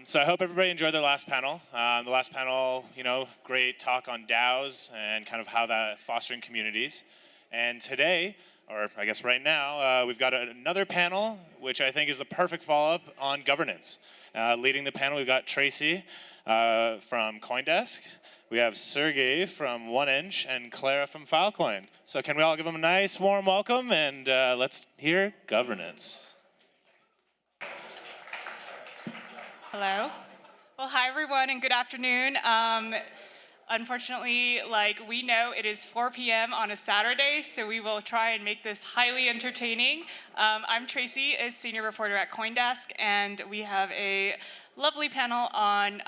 So I hope everybody enjoyed their last panel. The last panel, great talk on DAOs and kind of how that fostering communities. And today, or I guess right now, we've got another panel, which I think is the perfect follow-up on governance. Leading the panel, we've got Tracey from CoinDesk. We have Sergej from 1inch and Clara from Filecoin. So can we all give them a nice warm welcome, and let's hear governance. Hello. Well, hi everyone and good afternoon. Unfortunately, we know it is 4 p.m. on a Saturday, so we will try and make this highly entertaining. I'm Tracey, a senior reporter at CoinDesk, and we have a lovely panel on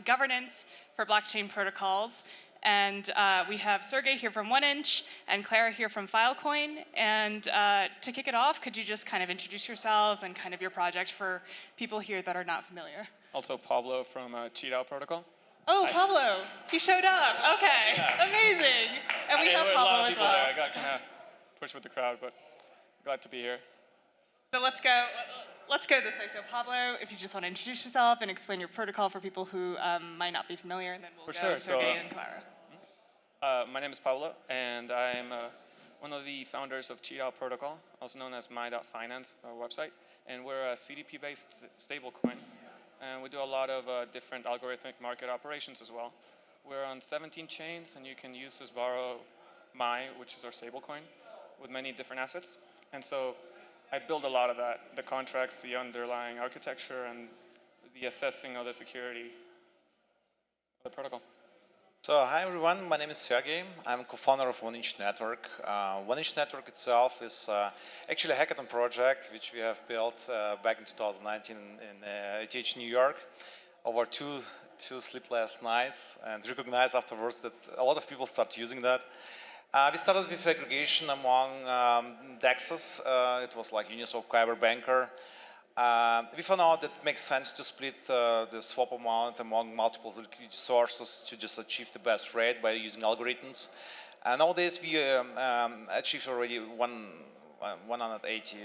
governance for blockchain protocols. And we have Sergej here from 1inch and Clara here from Filecoin. And to kick it off, could you just kind of introduce yourselves and kind of your project for people here that are not familiar? Also Pablo from QiDao protocol. Oh, hi. Pablo, he showed up. Okay, yeah. Amazing. And we have Pablo as well. I got kind of pushed with the crowd, but glad to be here. So let's go this way. So Pablo, if you just want to introduce yourself and explain your protocol for people who might not be familiar, and then we'll go Sergej and Clara. My name is Pablo, and I'm one of the founders of QiDao protocol, also known as my.finance website, and we're a CDP-based stablecoin. And we do a lot of different algorithmic market operations as well. We're on 17 chains, and you can use as borrow which is our stablecoin, with many different assets. And so I build a lot of that, the contracts, the underlying architecture, and the assessing of the security of the protocol. So hi everyone, my name is Sergej. I'm co-founder of 1inch Network. 1inch Network itself is actually a hackathon project which we have built back in 2019 in ETH New York over two sleepless nights, and recognized afterwards that a lot of people start using that. We started with aggregation among DEXs. It was like Uniswap, Kyber, Banker. We found out that it makes sense to split the swap amount among multiple liquidity sources to just achieve the best rate by using algorithms. Nowadays we achieve already 180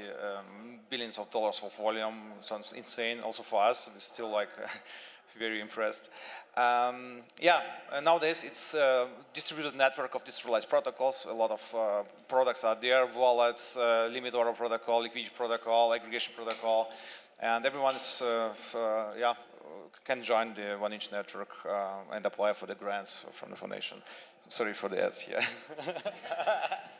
billions of dollars for volume. Sounds insane also for us. We're still like very impressed. Nowadays it's a distributed network of decentralized protocols. A lot of products are there: wallet, limit order protocol, liquidity protocol, aggregation protocol, and everyone can join the 1inch network and apply for the grants from the foundation. Sorry for the ads here.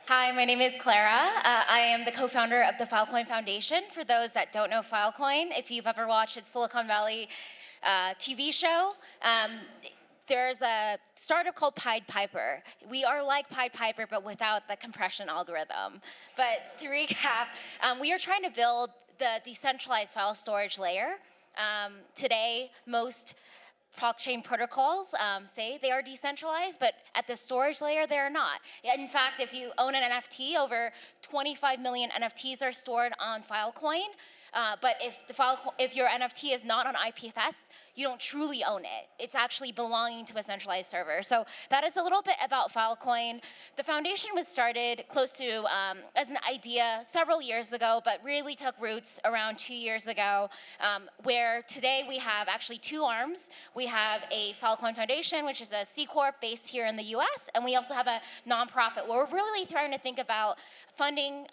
Hi, my name is Clara. I am the co-founder of the Filecoin Foundation. For those that don't know Filecoin, if you've ever watched its Silicon Valley TV show, there's a startup called Pied Piper. We are like Pied Piper, but without the compression algorithm. But to recap, we are trying to build the decentralized file storage layer. Today, most blockchain protocols say they are decentralized, but at the storage layer, they are not. In fact, if you own an NFT, over 25 million NFTs are stored on Filecoin. But if your NFT is not on IPFS, you don't truly own it. It's actually belonging to a centralized server. So that is a little bit about Filecoin. The foundation was started close to as an idea several years ago, but really took roots around 2 years ago, where today we have actually two arms. We have a Filecoin Foundation, which is a C Corp based here in the US, and we also have a nonprofit where we're really trying to think about funding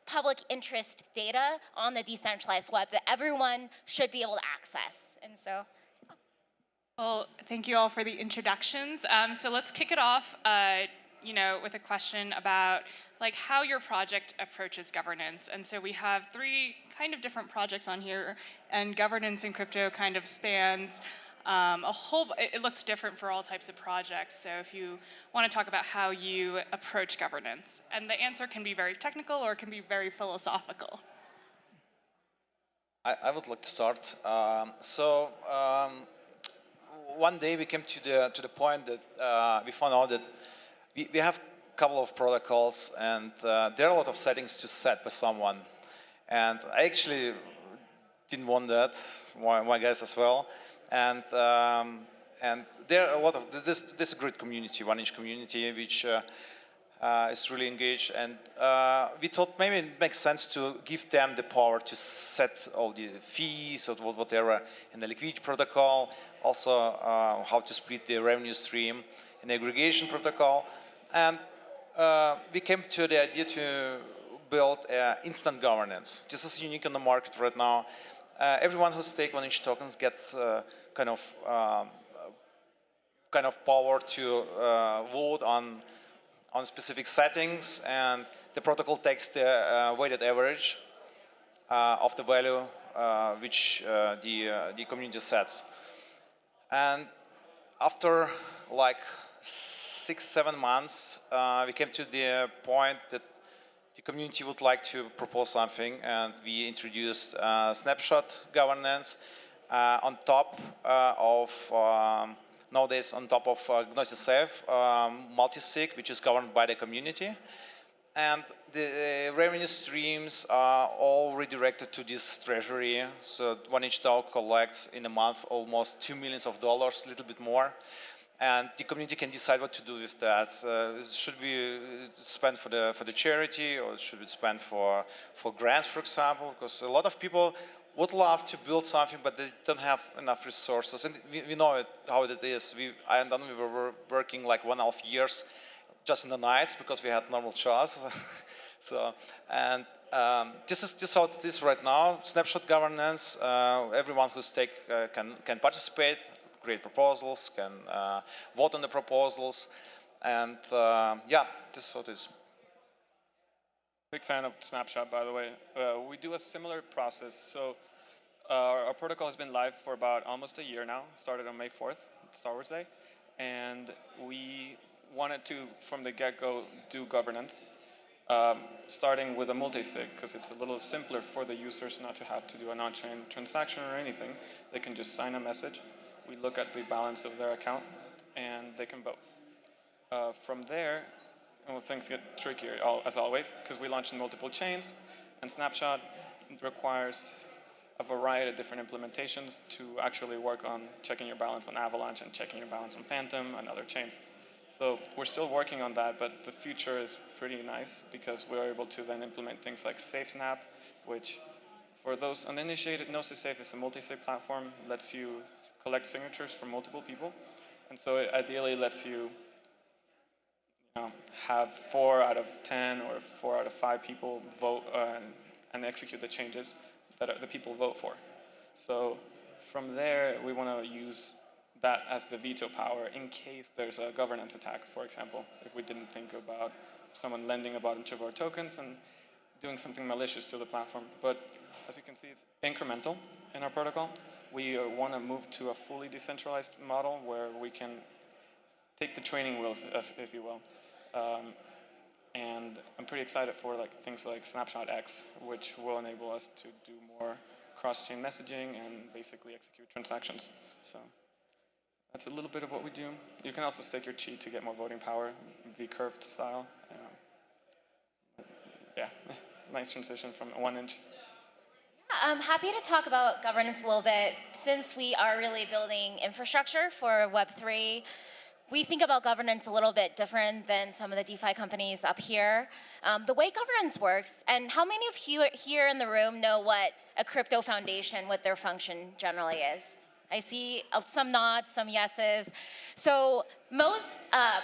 public interest data on the decentralized web that everyone should be able to access. And so, well, thank you all for the introductions. So let's kick it off, with a question about how your project approaches governance. And so we have three kind of different projects on here, and governance in crypto kind of spans it looks different for all types of projects. So if you want to talk about how you approach governance, and the answer can be very technical or it can be very philosophical. I would like to start. One day we came to the point that we found out that we have a couple of protocols, and there are a lot of settings to set by someone. And I actually didn't want that, my guys as well. And there are a lot of, there's a great community, 1inch community, which is really engaged, and we thought maybe it makes sense to give them the power to set all the fees or whatever in the liquidity protocol, also how to split the revenue stream in the aggregation protocol, and we came to the idea to build instant governance. This is unique in the market right now. Everyone who stakes 1inch tokens gets kind of power to vote on specific settings, and the protocol takes the weighted average of the value which the community sets. And after like 6-7 months, we came to the point that the community would like to propose something, and we introduced snapshot governance on top of nowadays on top of Gnosis Safe multi-sig, which is governed by the community. And the revenue streams are all redirected to this treasury. So 1inch DAO collects in a month almost $2 million, a little bit more. And the community can decide what to do with that. Should be spent for the charity, or should be spent for grants, for example? Because a lot of people would love to build something, but they don't have enough resources. And we know how it is. We were working like 1.5 years just in the nights because we had normal jobs. So, and this is how it is right now. Snapshot governance. Everyone who's stake can participate, create proposals, can vote on the proposals, and yeah, this is how it is. Big fan of Snapshot, by the way. We do a similar process. So our protocol has been live for about almost a year now. Started on May 4th, Star Wars Day. And we wanted to, from the get-go, do governance, starting with a multi-sig, because it's a little simpler for the users not to have to do an on-chain transaction or anything. They can just sign a message. We look at the balance of their account, and they can vote. From there, well, things get trickier, as always, because we launch in multiple chains, and Snapshot requires a variety of different implementations to actually work on checking your balance on Avalanche and checking your balance on Phantom and other chains. So we're still working on that, but the future is pretty nice because we're able to then implement things like SafeSnap, which for those uninitiated, Gnosis Safe is a multi-sig platform, lets you collect signatures from multiple people, and so it ideally lets you have 4 out of 10 or 4 out of 5 people vote and execute the changes that the people vote for. So from there, we want to use that as the veto power in case there's a governance attack, for example, if we didn't think about someone lending a bunch of our tokens and doing something malicious to the platform. But as you can see, it's incremental in our protocol. We want to move to a fully decentralized model where we can take the training wheels, if you will. And I'm pretty excited for things like Snapshot X, which will enable us to do more cross-chain messaging and basically execute transactions. So that's a little bit of what we do. You can also stake your chi to get more voting power, V-curved style. Yeah, nice transition from 1inch. I'm happy to talk about governance a little bit. Since we are really building infrastructure for Web3, we think about governance a little bit different than some of the DeFi companies up here. The way governance works, and how many of you here in the room know what a crypto foundation, what their function generally is? I see some nods, some yeses. So most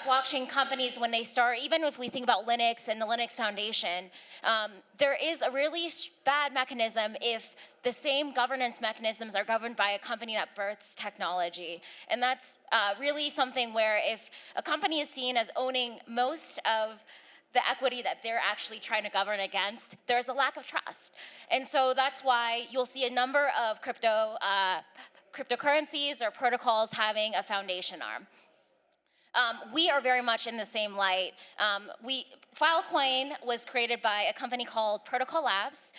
blockchain companies, when they start, even if we think about Linux and the Linux Foundation, there is a really bad mechanism if the same governance mechanisms are governed by a company that births technology. And that's really something where if a company is seen as owning most of the equity that they're actually trying to govern against, there's a lack of trust. And so that's why you'll see a number of cryptocurrencies or protocols having a foundation arm. We are very much in the same light. Filecoin was created by a company called Protocol Labs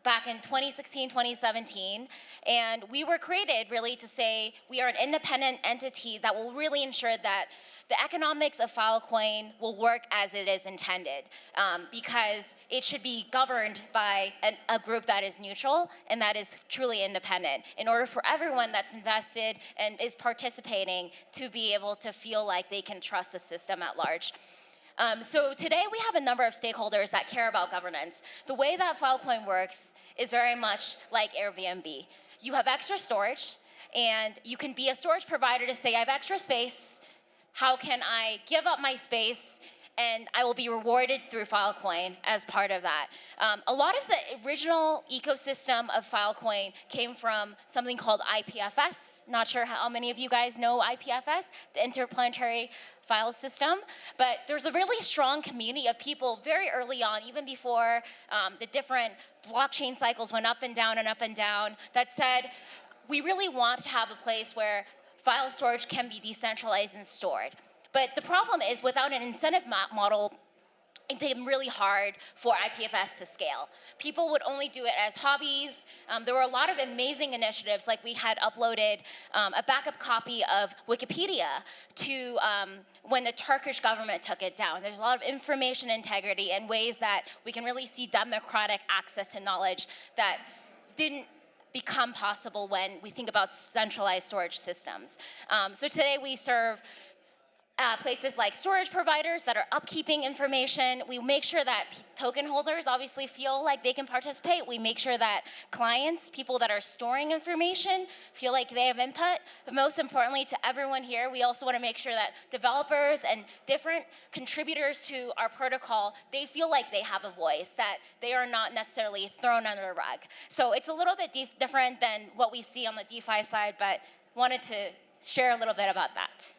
back in 2016, 2017. And we were created really to say we are an independent entity that will really ensure that the economics of Filecoin will work as it is intended, because it should be governed by a group that is neutral and that is truly independent in order for everyone that's invested and is participating to be able to feel like they can trust the system at large. So today we have a number of stakeholders that care about governance. The way that Filecoin works is very much like Airbnb. You have extra storage, and you can be a storage provider to say, I have extra space, how can I give up my space, and I will be rewarded through Filecoin as part of that. A lot of the original ecosystem of Filecoin came from something called IPFS. Not sure how many of you guys know IPFS, the Interplanetary File System, but there's a really strong community of people very early on, even before the different blockchain cycles went up and down, that said, we really want to have a place where file storage can be decentralized and stored. But the problem is, without an incentive model, it became really hard for IPFS to scale. People would only do it as hobbies. There were a lot of amazing initiatives, like we had uploaded a backup copy of Wikipedia to when the Turkish government took it down. There's a lot of information integrity and ways that we can really see democratic access to knowledge that didn't become possible when we think about centralized storage systems. So today we serve places like storage providers that are upkeeping information. We make sure that token holders obviously feel like they can participate. We make sure that clients, people that are storing information, feel like they have input. But most importantly, to everyone here, we also want to make sure that developers and different contributors to our protocol, they feel like they have a voice, that they are not necessarily thrown under the rug. So it's a little bit different than what we see on the DeFi side, but wanted to share a little bit about that.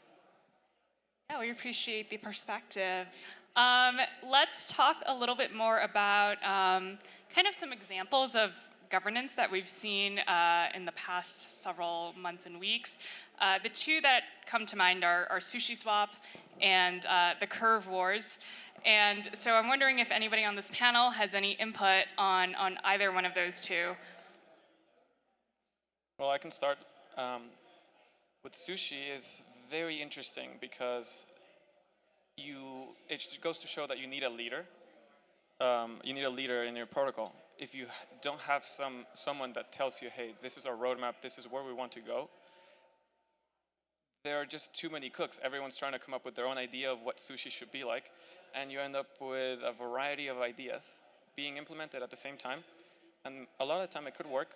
Yeah, we appreciate the perspective. Let's talk a little bit more about kind of some examples of governance that we've seen in the past several months and weeks. The two that come to mind are SushiSwap and the Curve Wars. And so I'm wondering if anybody on this panel has any input on either one of those two. Well, I can start. With Sushi is very interesting because it goes to show that you need a leader. You need a leader in your protocol. If you don't have someone that tells you, hey, this is our roadmap, this is where we want to go, there are just too many cooks. Everyone's trying to come up with their own idea of what sushi should be like, and you end up with a variety of ideas being implemented at the same time. And a lot of the time it could work.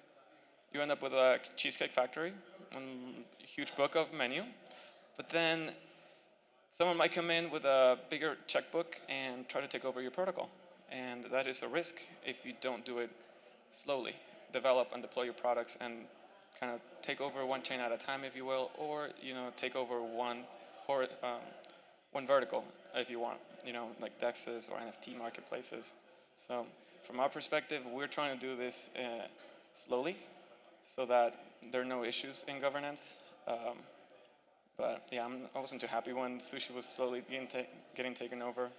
You end up with a cheesecake factory, a huge book of menu, but then someone might come in with a bigger checkbook and try to take over your protocol. And that is a risk if you don't do it slowly. Develop and deploy your products and kind of take over one chain at a time, if you will, or take over one vertical if you want, like DEXs or NFT marketplaces. So from our perspective, we're trying to do this slowly so that there are no issues in governance. But yeah, I wasn't too happy when Sushi was slowly getting taken over.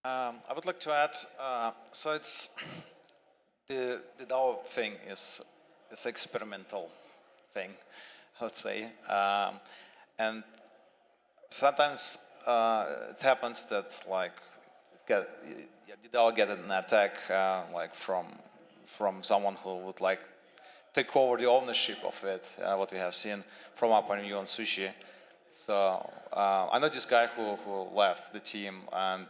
I would like to add, so it's the DAO thing is experimental thing, I would say, and sometimes it happens that the DAO get an attack from someone who would take over the ownership of it. What we have seen from our point of view on Sushi. So I know this guy who left the team, and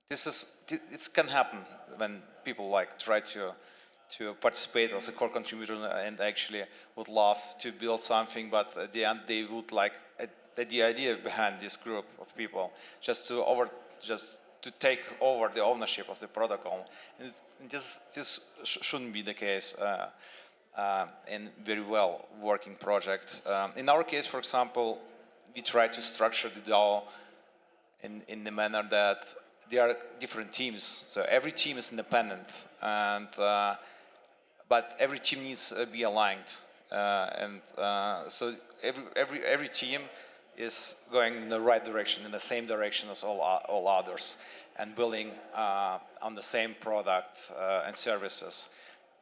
it can happen when people try to participate as a core contributor and actually would love to build something, but at the end they would the idea behind this group of people just to take over the ownership of the protocol. And this shouldn't be the case in very well working project. In our case, for example, we try to structure the DAO in the manner that there are different teams. So every team is independent, and but every team needs to be aligned. So every team is going in the right direction, in the same direction as all others, and building on the same product and services.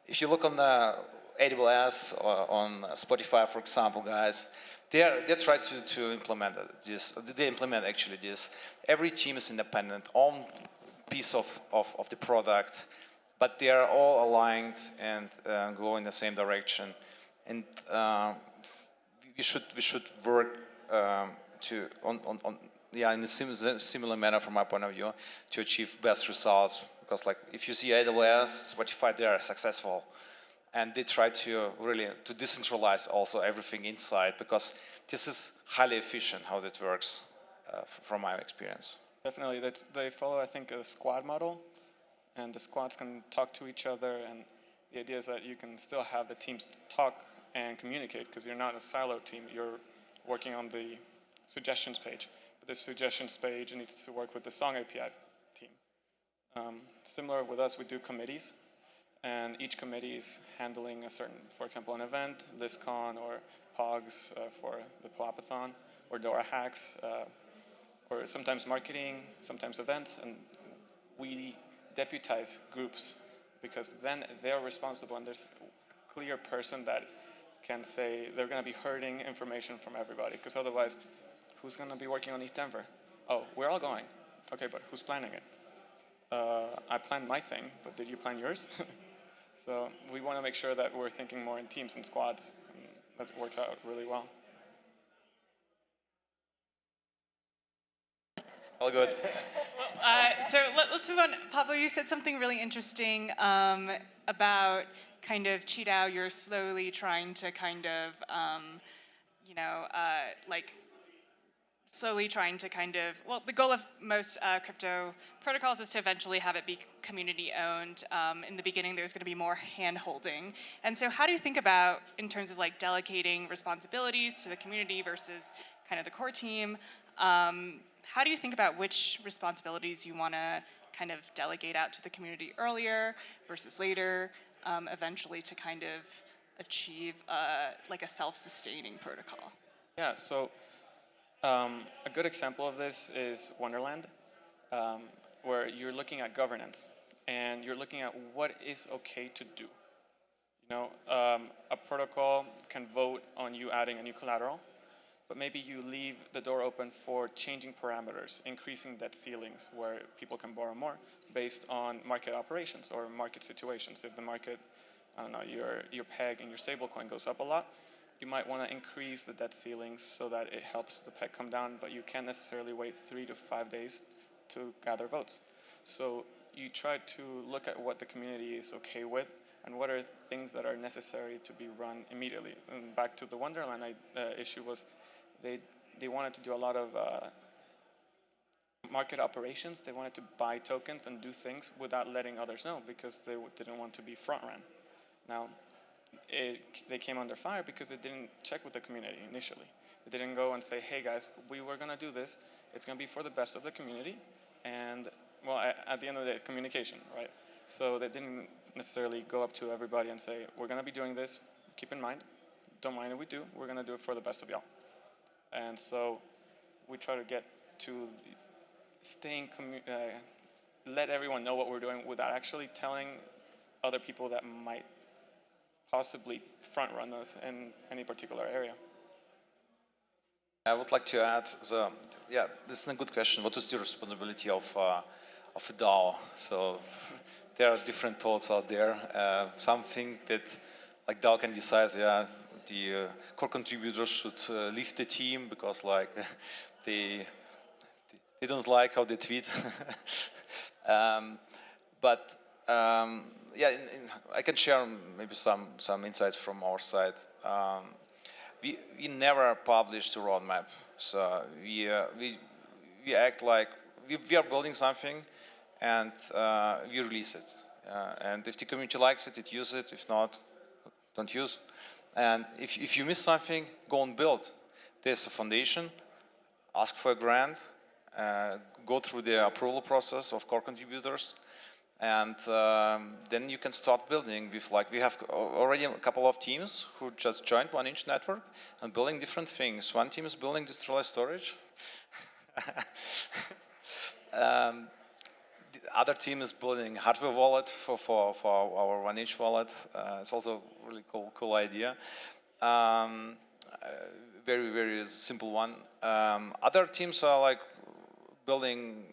If you look on the AWS or on Spotify, for example, guys, they try to implement this. They implement actually this. Every team is independent, own piece of the product, but they are all aligned and go in the same direction. And we should work in a similar manner from my point of view to achieve best results. Because like if you see AWS, Spotify, they are successful, and they try to really to decentralize also everything inside, because this is highly efficient how that works from my experience. Definitely, they follow, I think, a squad model, and the squads can talk to each other, and the idea is that you can still have the teams talk and communicate, because you're not a silo team, you're working on the suggestions page. But the suggestions page needs to work with the song API team. Similar with us, we do committees, and each committee is handling a certain, for example, an event, ListCon, or POGs for the Palapathon, or Dora Hacks, or sometimes marketing, sometimes events, and we deputize groups, because then they're responsible, and there's a clear person that can say they're going to be herding information from everybody, because otherwise, who's going to be working on East Denver? Oh, we're all going. Okay, but who's planning it? I planned my thing, but did you plan yours? So we want to make sure that we're thinking more in teams and squads, and that works out really well. All good. So let's move on. Pablo, you said something really interesting about kind of QiDao. You're slowly trying to kind of, well, the goal of most crypto protocols is to eventually have it be community owned. In the beginning, there's going to be more hand holding. And so how do you think about, in terms of like delegating responsibilities to the community versus kind of the core team? How do you think about which responsibilities you want to kind of delegate out to the community earlier versus later, eventually to kind of achieve like a self-sustaining protocol? Yeah, so a good example of this is Wonderland, where you're looking at governance, and you're looking at what is okay to do. You know, a protocol can vote on you adding a new collateral, but maybe you leave the door open for changing parameters, increasing debt ceilings where people can borrow more based on market operations or market situations. If the market, I don't know, your peg in your stablecoin goes up a lot, you might want to increase the debt ceilings so that it helps the peg come down, but you can't necessarily wait 3 to 5 days to gather votes. So you try to look at what the community is okay with and what are things that are necessary to be run immediately. And back to the Wonderland issue was, they wanted to do a lot of market operations. They wanted to buy tokens and do things without letting others know, because they didn't want to be front run. Now, they came under fire because they didn't check with the community initially. They didn't go and say, hey guys, we were going to do this. It's going to be for the best of the community. And, well, at the end of the day, communication, right? So they didn't necessarily go up to everybody and say, we're going to be doing this. Keep in mind, don't mind if we do. We're going to do it for the best of y'all. And so we try to get to let everyone know what we're doing without actually telling other people that might possibly front run us in any particular area. I would like to add, this is a good question. What is the responsibility of a DAO? So there are different thoughts out there. Some think that like DAO can decide, the core contributors should leave the team because like they don't like how they tweet. I can share maybe some insights from our side. We never published a roadmap, so we act like we are building something, and we release it. And if the community likes it, it use it. If not, don't use. And if you miss something, go and build. There's a foundation. Ask for a grant. Go through the approval process of core contributors. And then you can start building with, like, we have already a couple of teams who just joined 1inch Network and building different things. One team is building decentralized storage. The other team is building hardware wallet for our 1inch wallet. It's also a really cool idea. Very, very simple one. Other teams are like building,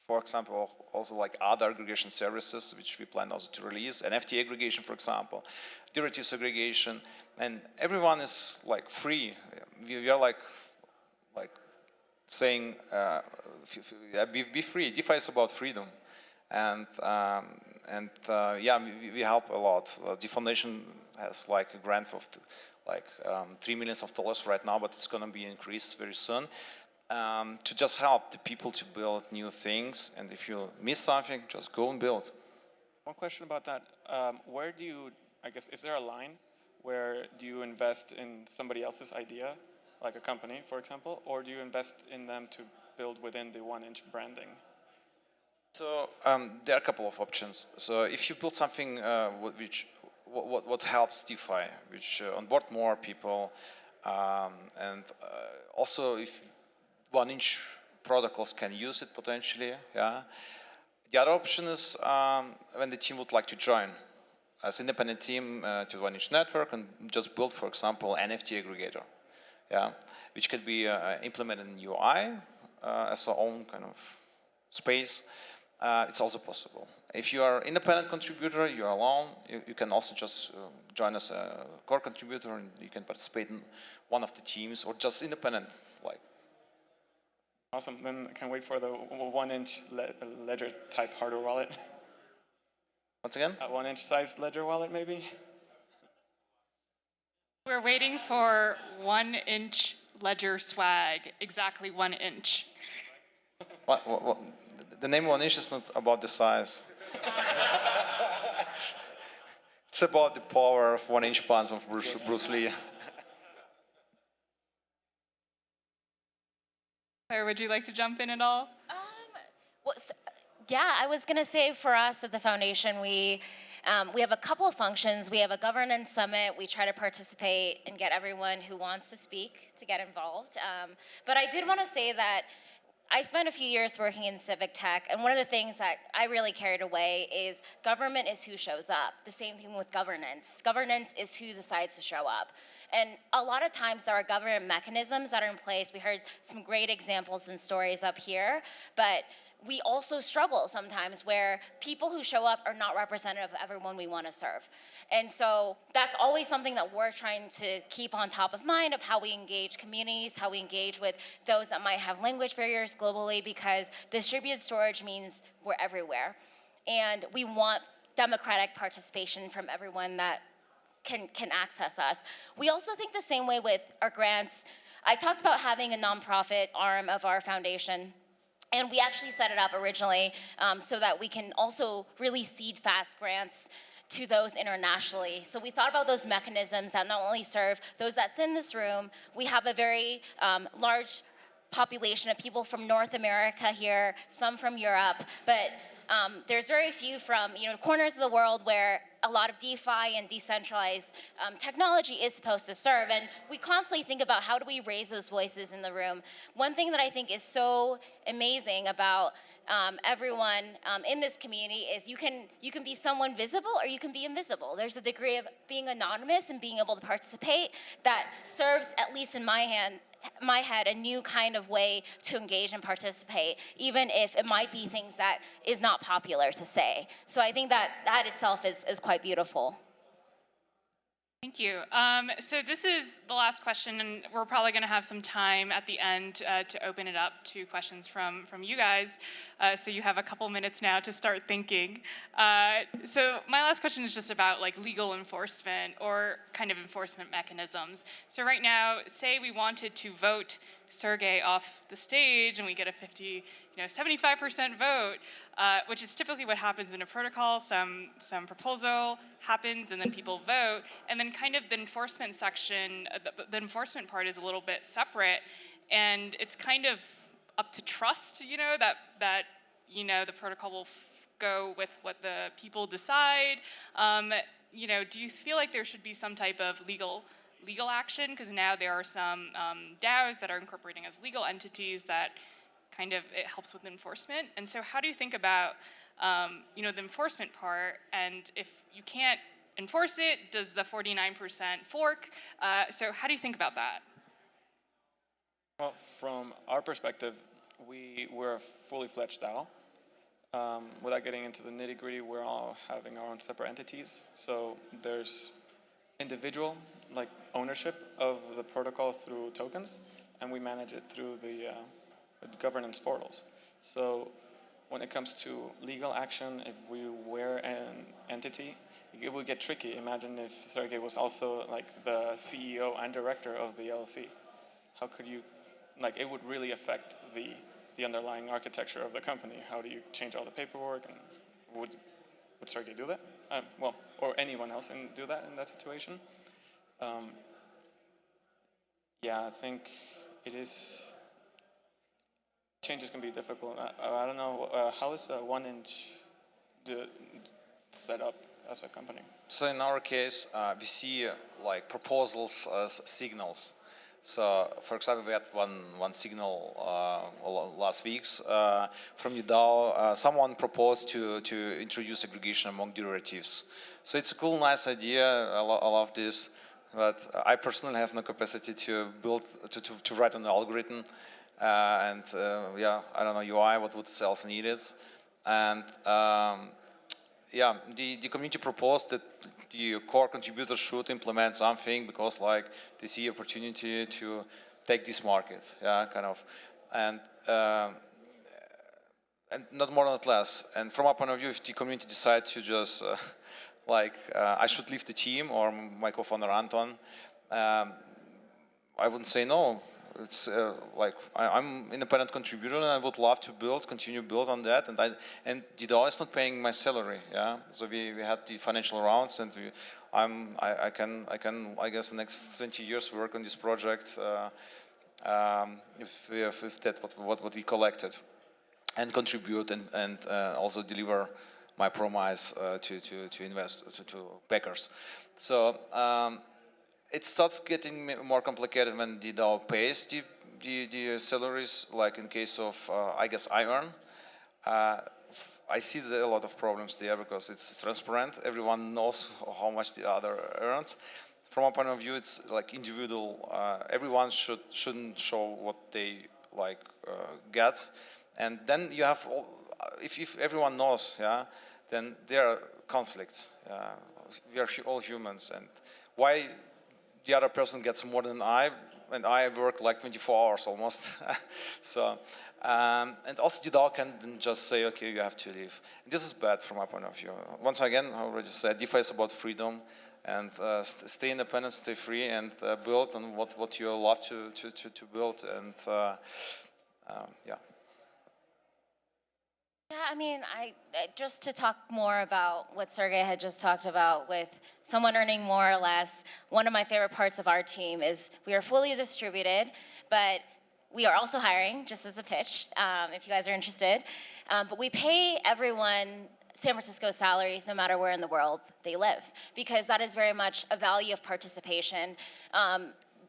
for example, also like other aggregation services, which we plan also to release, NFT aggregation, for example, derivatives aggregation, and everyone is like free. We are like saying, be free. DeFi is about freedom, and yeah, we help a lot. The foundation has like a grant of like $3 million right now, but it's going to be increased very soon, to just help the people to build new things. And if you miss something, just go and build. One question about that. Where do you, I guess, is there a line where do you invest in somebody else's idea, like a company, for example, or do you invest in them to build within the 1inch branding? So there are a couple of options. So if you build something what helps DeFi, which onboard more people, and also if 1inch protocols can use it potentially, yeah. The other option is when the team would like to join as independent team to 1inch network and just build, for example, NFT aggregator, yeah, which could be implemented in UI as our own kind of space. It's also possible. If you are independent contributor, you are alone, you can also just join as a core contributor and you can participate in one of the teams or just independent. Like. Awesome. Then I can't wait for the 1inch ledger type hardware wallet. Once again? A 1inch size ledger wallet, maybe? We're waiting for 1inch ledger swag, exactly 1 inch. What? The name 1inch is not about the size. It's about the power of 1inch punch of Bruce Lee. Claire, would you like to jump in at all? Yeah, I was going to say for us at the foundation, we have a couple of functions. We have a governance summit. We try to participate and get everyone who wants to speak to get involved. But I did want to say that I spent a few years working in civic tech, and one of the things that I really carried away is government is who shows up. The same thing with governance. Governance is who decides to show up. And a lot of times there are government mechanisms that are in place. We heard some great examples and stories up here, but we also struggle sometimes where people who show up are not representative of everyone we want to serve. And so that's always something that we're trying to keep on top of mind of how we engage communities, how we engage with those that might have language barriers globally, because distributed storage means we're everywhere. And we want democratic participation from everyone that can access us. We also think the same way with our grants. I talked about having a nonprofit arm of our foundation. And we actually set it up originally so that we can also really seed fast grants to those internationally. So we thought about those mechanisms that not only serve those that sit in this room. We have a very large population of people from North America here, some from Europe, but there's very few from corners of the world where a lot of DeFi and decentralized technology is supposed to serve. And we constantly think about how do we raise those voices in the room. One thing that I think is so amazing about everyone in this community is you can be someone visible or you can be invisible. There's a degree of being anonymous and being able to participate that serves, at least in my head, a new kind of way to engage and participate, even if it might be things that is not popular to say. So I think that itself is quite beautiful. Thank you. So this is the last question, and we're probably going to have some time at the end to open it up to questions from you guys. So you have a couple minutes now to start thinking. So my last question is just about like legal enforcement or kind of enforcement mechanisms. So right now, say we wanted to vote Sergej off the stage and we get a 75% vote, which is typically what happens in a protocol. Some proposal happens and then people vote, and then kind of the enforcement section, the enforcement part is a little bit separate, and it's kind of up to trust, that the protocol will go with what the people decide. Do you feel like there should be some type of legal action? Because now there are some DAOs that are incorporating as legal entities that kind of it helps with enforcement. And so how do you think about the enforcement part? And if you can't enforce it, does the 49% fork? So how do you think about that? Well, from our perspective, we're a fully fledged DAO. without getting into the nitty-gritty, we're all having our own separate entities. So there's individual ownership of the protocol through tokens, and we manage it through the governance portals. So when it comes to legal action, if we were an entity, it would get tricky. Imagine if Sergej was also the CEO and director of the LLC. How could you, it would really affect the underlying architecture of the company. How do you change all the paperwork, and would Sergej do that? Well, or anyone else do that in that situation? Yeah, I think it is. Changes can be difficult. I don't know, how is 1inch set up as a company? So in our case, we see proposals as signals. So, for example, we had one signal last weeks from QiDao. Someone proposed to introduce aggregation among derivatives. So it's a cool, nice idea. I love this, but I personally have no capacity to build to write an algorithm. Yeah, I don't know UI. What would else needed? And yeah, the community proposed that the core contributors should implement something because they see opportunity to take this market, yeah, kind of, and not more, not less. And from our point of view, if the community decide to just I should leave the team or my co-founder Anton, I wouldn't say no. It's I'm independent contributor and I would love to continue build on that, and QiDao is not paying my salary, yeah. So we had the financial rounds, and I can I guess the next 20 years work on this project if that what we collected, and contribute and also deliver my promise to invest to backers. So. It starts getting more complicated when QiDao pays the salaries, like in case of, I guess, I earn. I see a lot of problems there because it's transparent. Everyone knows how much the other earns. From our point of view, it's individual. Everyone shouldn't show what they get. And then you have, if everyone knows, yeah, then there are conflicts. We are all humans. And why the other person gets more than and I work 24 hours almost. So, and also QiDao can then just say, okay, you have to leave. And this is bad from my point of view. Once again, I already said, DeFi is about freedom, and stay independent, stay free, and build on what you love to build, and yeah. Yeah, I mean, just to talk more about what Sergej had just talked about with someone earning more or less, one of my favorite parts of our team is we are fully distributed, but we are also hiring, just as a pitch, if you guys are interested. But we pay everyone San Francisco salaries no matter where in the world they live, because that is very much a value of participation.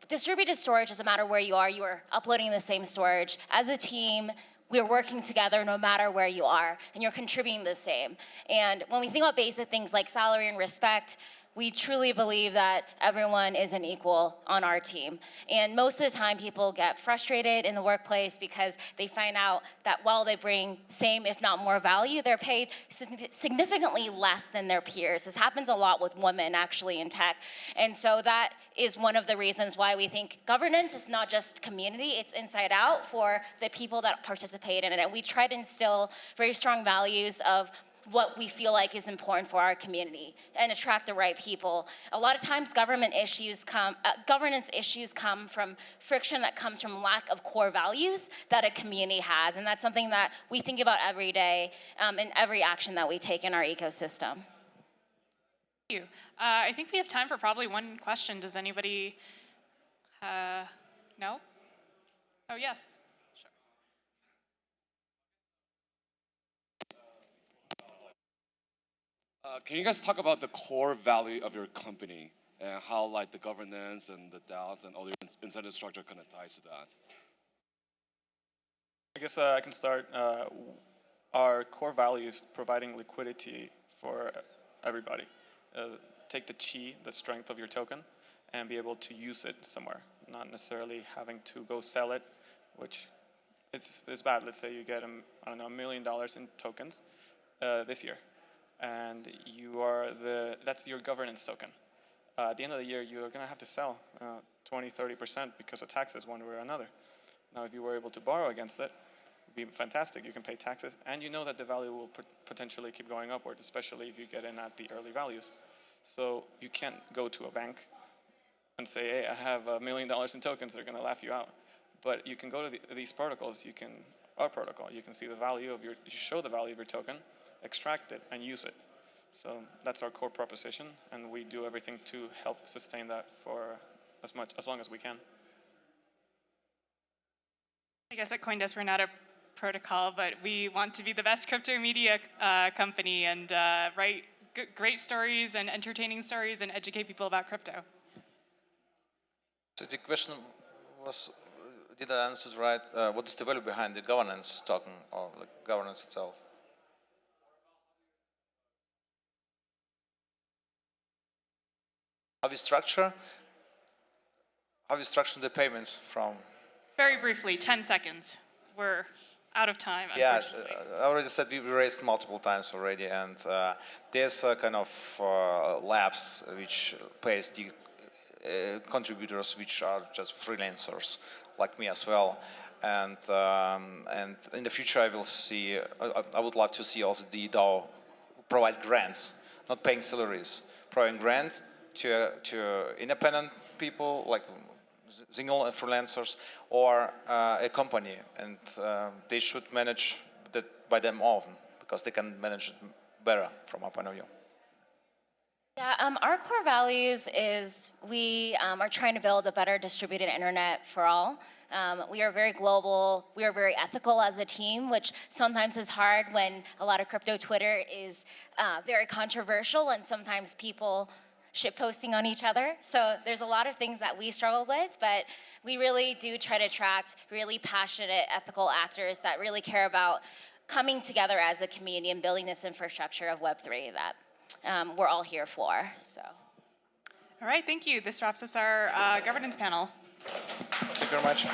Distributed storage doesn't matter where you are uploading the same storage. As a team, we're working together no matter where you are, and you're contributing the same. And when we think about basic things like salary and respect, we truly believe that everyone is an equal on our team. And most of the time, people get frustrated in the workplace because they find out that while they bring same, if not more value, they're paid significantly less than their peers. This happens a lot with women, actually, in tech. And so that is one of the reasons why we think governance is not just community, it's inside out for the people that participate in it. And we try to instill very strong values of what we feel like is important for our community and attract the right people. A lot of times governance issues come from friction that comes from lack of core values that a community has. And that's something that we think about every day in every action that we take in our ecosystem. Thank you. I think we have time for probably one question. Does anybody, no? Oh, yes. Can you guys talk about the core value of your company and how the governance and the DAOs and all the incentive structure kind of ties to that? I guess I can start. Our core value is providing liquidity for everybody. Take the QI, the strength of your token, and be able to use it somewhere, not necessarily having to go sell it, which is bad. Let's say you get $1 million in tokens, this year, and that's your governance token. At the end of the year, you're going to have to sell 20-30% because of taxes one way or another. Now, if you were able to borrow against it, it would be fantastic. You can pay taxes, and you know that the value will potentially keep going upward, especially if you get in at the early values. So you can't go to a bank and say, hey, I have $1 million in tokens. They're going to laugh you out. But you can go to these protocols. Our protocol, you can see the value of you show the value of your token, extract it, and use it. So that's our core proposition, and we do everything to help sustain that for as long as we can. I guess at CoinDesk we're not a protocol, but we want to be the best crypto media company and write great stories and entertaining stories and educate people about crypto. So the question was, did I answer it right? What is the value behind the governance token or like governance itself? How we structure the payments from? Very briefly, 10 seconds. We're out of time, Yeah, unfortunately. I already said we raised multiple times already, and there's a kind of labs which pays the contributors which are just freelancers like me as well. And in the future, I would love to see also the DAO provide grants, not paying salaries, providing grant to independent people like single freelancers or a company, and they should manage that by them often because they can manage it better from our point of view. Yeah, our core values is we are trying to build a better distributed internet for all. We are very global. We are very ethical as a team, which sometimes is hard when a lot of crypto Twitter is very controversial and sometimes people shitposting on each other. So there's a lot of things that we struggle with, but we really do try to attract really passionate, ethical actors that really care about coming together as a community and building this infrastructure of Web3 that we're all here for. So. All right, thank you. This wraps up our governance panel. Thank you very much.